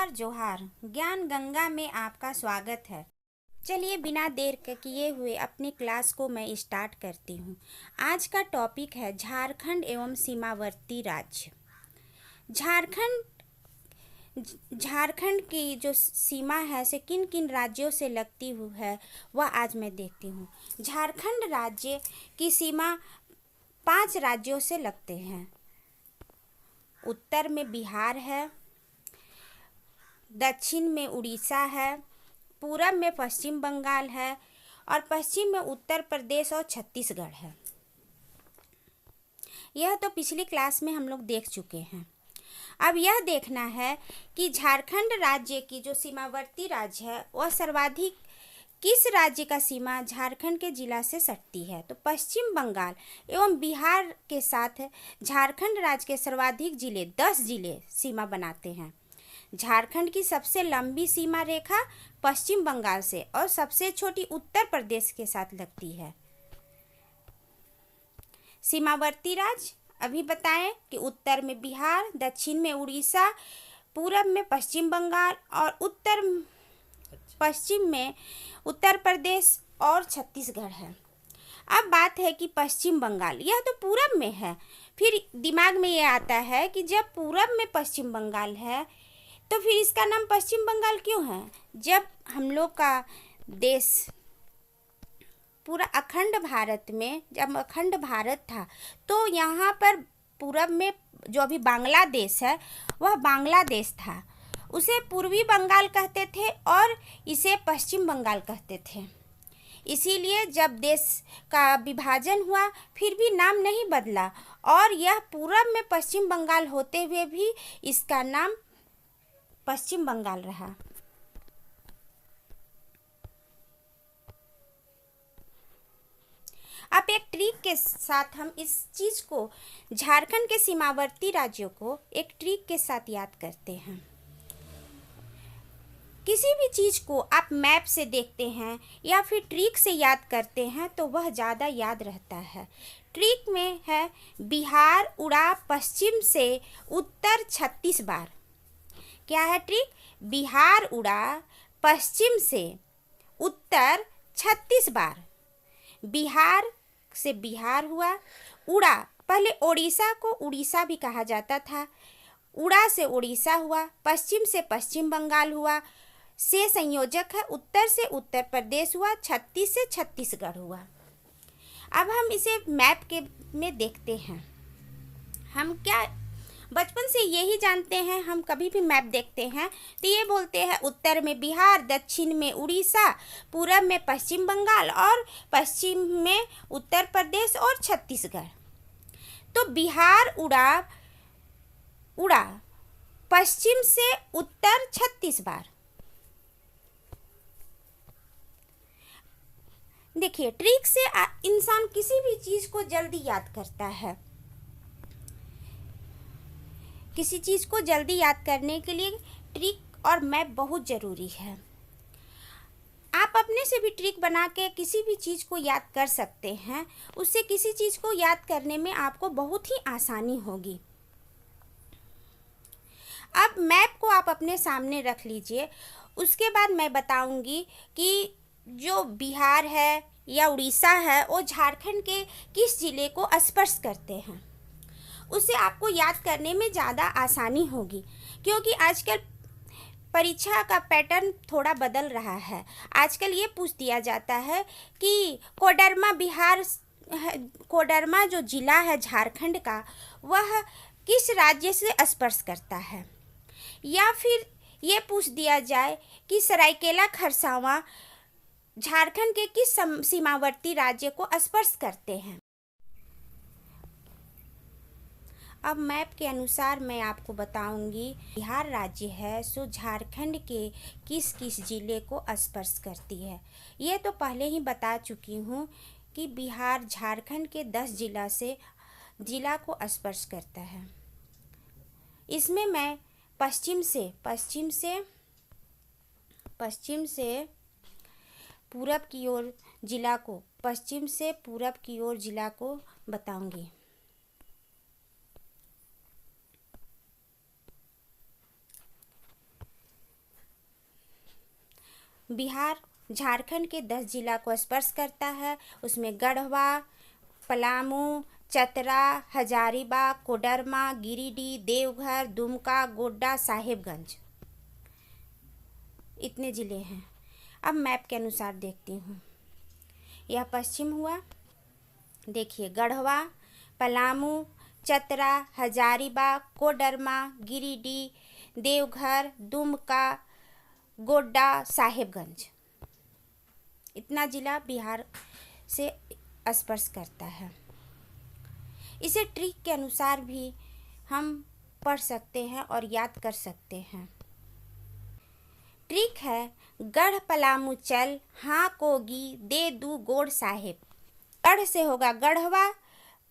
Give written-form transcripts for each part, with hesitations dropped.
जोहार जोहार, ज्ञान गंगा में आपका स्वागत है। चलिए बिना देर के किए हुए अपनी क्लास को मैं स्टार्ट करती हूँ। आज का टॉपिक है झारखंड एवं सीमावर्ती राज्य। झारखंड की जो सीमा है से किन किन राज्यों से लगती हुई है वह आज मैं देखती हूँ। झारखंड राज्य की सीमा 5 राज्यों से लगते हैं। उत्तर में बिहार है, दक्षिण में उड़ीसा है, पूरब में पश्चिम बंगाल है और पश्चिम में उत्तर प्रदेश और छत्तीसगढ़ है। यह तो पिछली क्लास में हम लोग देख चुके हैं। अब यह देखना है कि झारखंड राज्य की जो सीमावर्ती राज्य है वह सर्वाधिक किस राज्य का सीमा झारखंड के जिला से सटती है। तो पश्चिम बंगाल एवं बिहार के साथ झारखंड राज्य के सर्वाधिक जिले 10 जिले सीमा बनाते हैं। झारखंड की सबसे लंबी सीमा रेखा पश्चिम बंगाल से और सबसे छोटी उत्तर प्रदेश के साथ लगती है। सीमावर्ती राज्य अभी बताएं कि उत्तर में बिहार, दक्षिण में उड़ीसा, पूरब में पश्चिम बंगाल और उत्तर पश्चिम में उत्तर प्रदेश और छत्तीसगढ़ है। अब बात है कि पश्चिम बंगाल, यह तो पूरब में है। फिर दिमाग में ये आता है कि जब पूरब में पश्चिम बंगाल है तो फिर इसका नाम पश्चिम बंगाल क्यों है। जब हम लोग का देश पूरा अखंड भारत में, जब अखंड भारत था तो यहाँ पर पूरब में जो अभी बांग्लादेश है वह बांग्लादेश था। उसे पूर्वी बंगाल कहते थे और इसे पश्चिम बंगाल कहते थे। इसीलिए जब देश का विभाजन हुआ फिर भी नाम नहीं बदला और यह पूरब में पश्चिम बंगाल होते हुए भी इसका नाम पश्चिम बंगाल रहा। अब एक ट्रिक के साथ हम इस चीज को, झारखंड के सीमावर्ती राज्यों को एक ट्रिक के साथ याद करते हैं। किसी भी चीज को आप मैप से देखते हैं या फिर ट्रिक से याद करते हैं तो वह ज़्यादा याद रहता है। ट्रिक में है बिहार उड़ा पश्चिम से उत्तर 36 बार। क्या है ट्रिक? बिहार उड़ा पश्चिम से उत्तर 36 बार। बिहार से बिहार हुआ, उड़ा, पहले ओडिशा को उड़ीसा भी कहा जाता था, उड़ा से उड़ीसा हुआ, पश्चिम से पश्चिम बंगाल हुआ, से संयोजक है, उत्तर से उत्तर प्रदेश हुआ, 36 से छत्तीसगढ़ हुआ। अब हम इसे मैप के में देखते हैं। हम क्या बचपन से यही जानते हैं, हम कभी भी मैप देखते हैं तो ये बोलते हैं उत्तर में बिहार, दक्षिण में उड़ीसा, पूरब में पश्चिम बंगाल और पश्चिम में उत्तर प्रदेश और छत्तीसगढ़। तो बिहार उड़ा पश्चिम से उत्तर 36 बार। देखिए ट्रिक से इंसान किसी भी चीज़ को जल्दी याद करता है। किसी चीज़ को जल्दी याद करने के लिए ट्रिक और मैप बहुत ज़रूरी है। आप अपने से भी ट्रिक बना के किसी भी चीज़ को याद कर सकते हैं। उससे किसी चीज़ को याद करने में आपको बहुत ही आसानी होगी। अब मैप को आप अपने सामने रख लीजिए। उसके बाद मैं बताऊंगी कि जो बिहार है या उड़ीसा है वो झारखंड के किस जिले को स्पर्श करते हैं। उसे आपको याद करने में ज़्यादा आसानी होगी क्योंकि आजकल परीक्षा का पैटर्न थोड़ा बदल रहा है। आजकल ये पूछ दिया जाता है कि कोडरमा जो जिला है झारखंड का वह किस राज्य से स्पर्श करता है, या फिर ये पूछ दिया जाए कि सरायकेला खरसावां झारखंड के किस सीमावर्ती राज्य को स्पर्श करते हैं। अब मैप के अनुसार मैं आपको बताऊंगी बिहार राज्य है सो झारखंड के किस किस जिले को स्पर्श करती है। ये तो पहले ही बता चुकी हूँ कि बिहार झारखंड के 10 जिला को स्पर्श करता है। इसमें मैं पश्चिम से पूरब की ओर जिला को, पश्चिम से पूरब की ओर जिला को बताऊंगी। बिहार झारखंड के 10 जिला को स्पर्श करता है। उसमें गढ़वा, पलामू, चतरा, हजारीबाग, कोडरमा, गिरिडीह, देवघर, दुमका, गोड्डा, साहेबगंज, इतने ज़िले हैं। अब मैप के अनुसार देखती हूँ। यह पश्चिम हुआ, देखिए गढ़वा, पलामू, चतरा, हजारीबाग, कोडरमा, गिरिडीह, देवघर, दुमका, गोड्डा, साहेबगंज, इतना ज़िला बिहार से स्पर्श करता है। इसे ट्रिक के अनुसार भी हम पढ़ सकते हैं और याद कर सकते हैं। ट्रिक है गढ़ पलामू चल, हाँ कोगी दे दू गोड़ साहेब। गढ़ से होगा गढ़वा,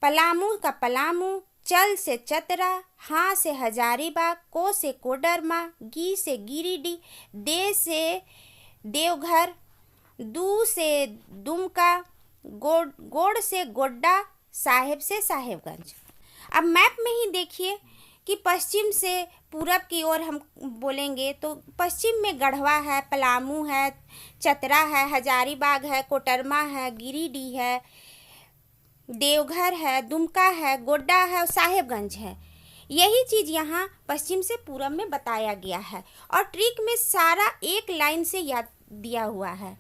पलामू का पलामू, चल से चतरा, हाँ से हजारीबाग, को से कोडरमा, गी से गिरिडीह, दे से देवघर, दू से दुमका, गोड़ से गोड्डा, साहेब से साहेबगंज। अब मैप में ही देखिए कि पश्चिम से पूरब की ओर हम बोलेंगे तो पश्चिम में गढ़वा है, पलामू है, चतरा है, हजारीबाग है, कोडरमा है, गिरिडीह है, देवघर है, दुमका है, गोड्डा है और साहेबगंज है। यही चीज़ यहाँ पश्चिम से पूरब में बताया गया है और ट्रिक में सारा एक लाइन से याद दिया हुआ है।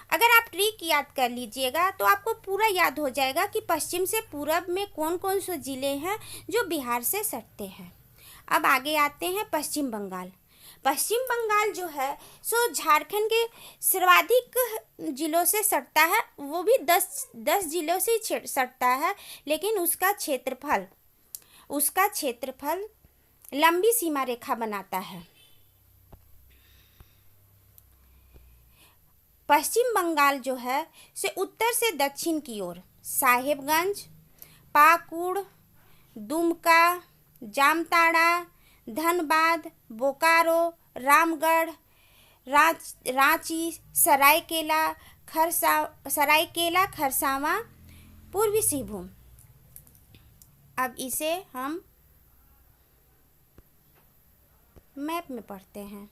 अगर आप ट्रिक याद कर लीजिएगा तो आपको पूरा याद हो जाएगा कि पश्चिम से पूरब में कौन कौन से ज़िले हैं जो बिहार से सटते हैं। अब आगे आते हैं पश्चिम बंगाल। पश्चिम बंगाल जो है सो झारखंड के सर्वाधिक ज़िलों से सटता है, वो भी 10 ज़िलों से सटता है, लेकिन उसका क्षेत्रफल लंबी सीमा रेखा बनाता है। पश्चिम बंगाल जो है से उत्तर से दक्षिण की ओर साहेबगंज, पाकुड़, दुमका, जामताड़ा, धनबाद, बोकारो, रामगढ़, रांची, सरायकेला खरसावां, पूर्वी सिंहभूम। अब इसे हम मैप में पढ़ते हैं।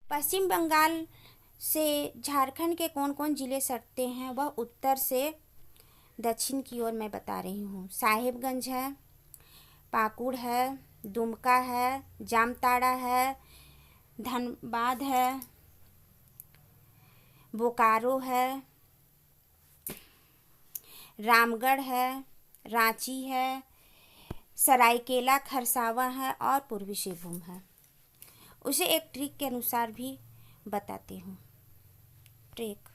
पश्चिम बंगाल से झारखंड के कौन कौन ज़िले सटते हैं वह उत्तर से दक्षिण की ओर मैं बता रही हूँ। साहेबगंज है, पाकुड़ है, दुमका है, जामताड़ा है, धनबाद है, बोकारो है, रामगढ़ है, रांची है, सरायकेला खरसावां है और पूर्वी सिंहभूम है। उसे एक ट्रिक के अनुसार भी बताती हूँ। ट्रिक,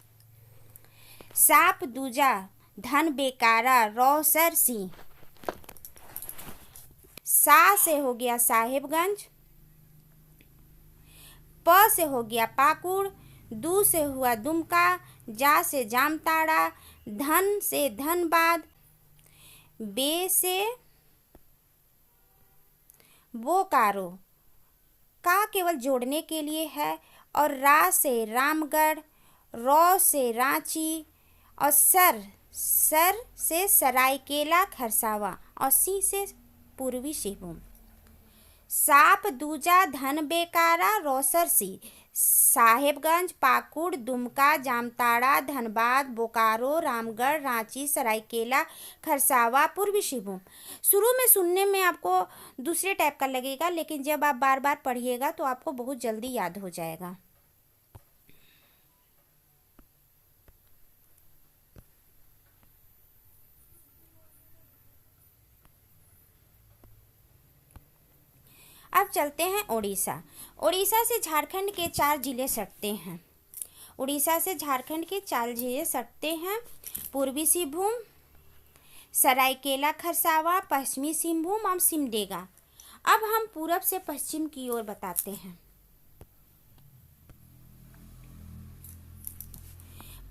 साप दूजा धन बेकारा रौसर सिंह। सा से हो गया साहेबगंज, प से हो गया पाकुड़, दू से हुआ दुमका, जा से जामताड़ा, धन से धनबाद, बे से बोकारो, का केवल जोड़ने के लिए है, और रा से रामगढ़, रौ से रांची और सर से सरायकेला खरसावां और सी से पूर्वी सिंहभूम। साप दूजा धन बेकारा रौसर सी, साहेबगंज, पाकुड़, दुमका, जामताड़ा, धनबाद, बोकारो, रामगढ़, रांची, सरायकेला खरसावां, पूर्वी सिंहभूम। शुरू में सुनने में आपको दूसरे टाइप का लगेगा, लेकिन जब आप बार बार पढ़िएगा तो आपको बहुत जल्दी याद हो जाएगा। अब चलते हैं उड़ीसा। उड़ीसा से झारखंड के 4 ज़िले सटते हैं। उड़ीसा से झारखंड के 4 ज़िले सटते हैं। पूर्वी सिंहभूम, सरायकेला खरसावां, पश्चिमी सिंहभूम और सिमडेगा। अब हम पूरब से पश्चिम की ओर बताते हैं।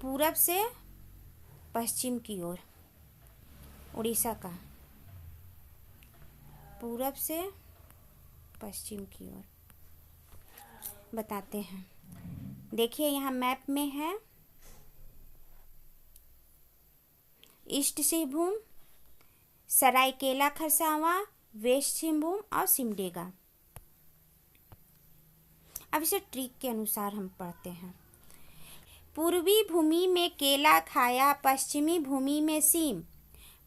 पूरब से पश्चिम की ओर उड़ीसा का पूरब से पश्चिम की ओर बताते हैं। देखिए यहाँ मैप में है ईस्ट सिंहभूम, सरायकेला खरसावां, वेस्ट सिंहभूम और सिमडेगा। अब इसे ट्रिक के अनुसार हम पढ़ते हैं। पूर्वी भूमि में केला खाया, पश्चिमी भूमि में सीम।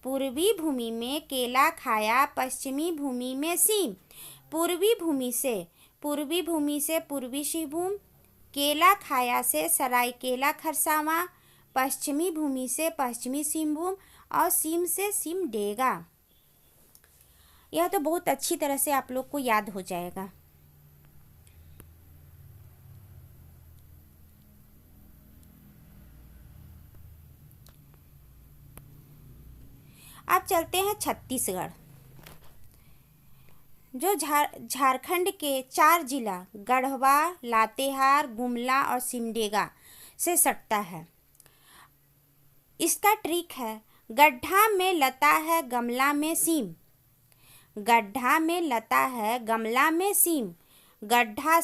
पूर्वी भूमि में केला खाया, पश्चिमी भूमि में सीम। पूर्वी भूमि से पूर्वी सिंहभूम, केला खाया से सरायकेला खरसावां, पश्चिमी भूमि से पश्चिमी सिंहभूम और सीम से सिमडेगा। यह तो बहुत अच्छी तरह से आप लोग को याद हो जाएगा। अब चलते हैं छत्तीसगढ़, जो झारखंड के 4 जिला गढ़वा, लातेहार, गुमला और सिमडेगा से सटता है। इसका ट्रिक है, गड्ढा में लता है, गमला में सीम। गड्ढा में लता है, गमला में सीम। गड्ढा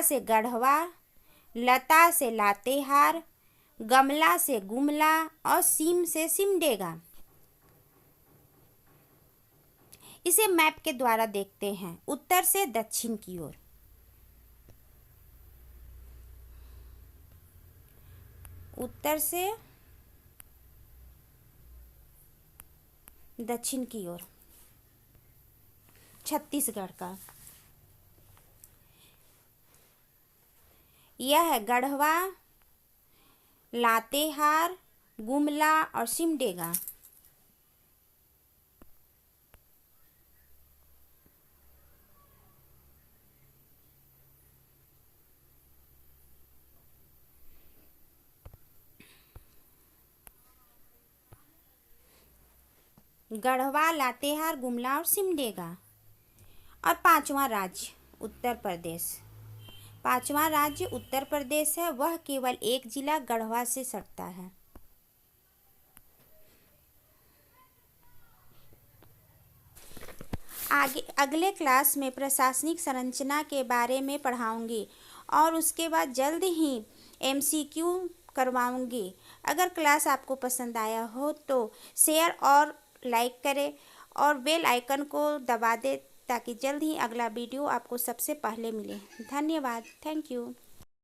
से गढ़वा, लता से लातेहार, गमला से गुमला और सीम से सिमडेगा। इसे मैप के द्वारा देखते हैं, उत्तर से दक्षिण की ओर। उत्तर से दक्षिण की ओर छत्तीसगढ़ का यह है गढ़वा, लातेहार, गुमला और सिमडेगा। गढ़वा, लातेहार, गुमला और सिमडेगा। और 5वां राज्य उत्तर प्रदेश। 5वां राज्य उत्तर प्रदेश है, वह केवल एक जिला गढ़वा से सटता है। अगले क्लास में प्रशासनिक संरचना के बारे में पढ़ाऊंगी और उसके बाद जल्द ही MCQ करवाऊंगी। अगर क्लास आपको पसंद आया हो तो शेयर और लाइक करें और बेल आइकन को दबा दें ताकि जल्द ही अगला वीडियो आपको सबसे पहले मिले। धन्यवाद। Thank you.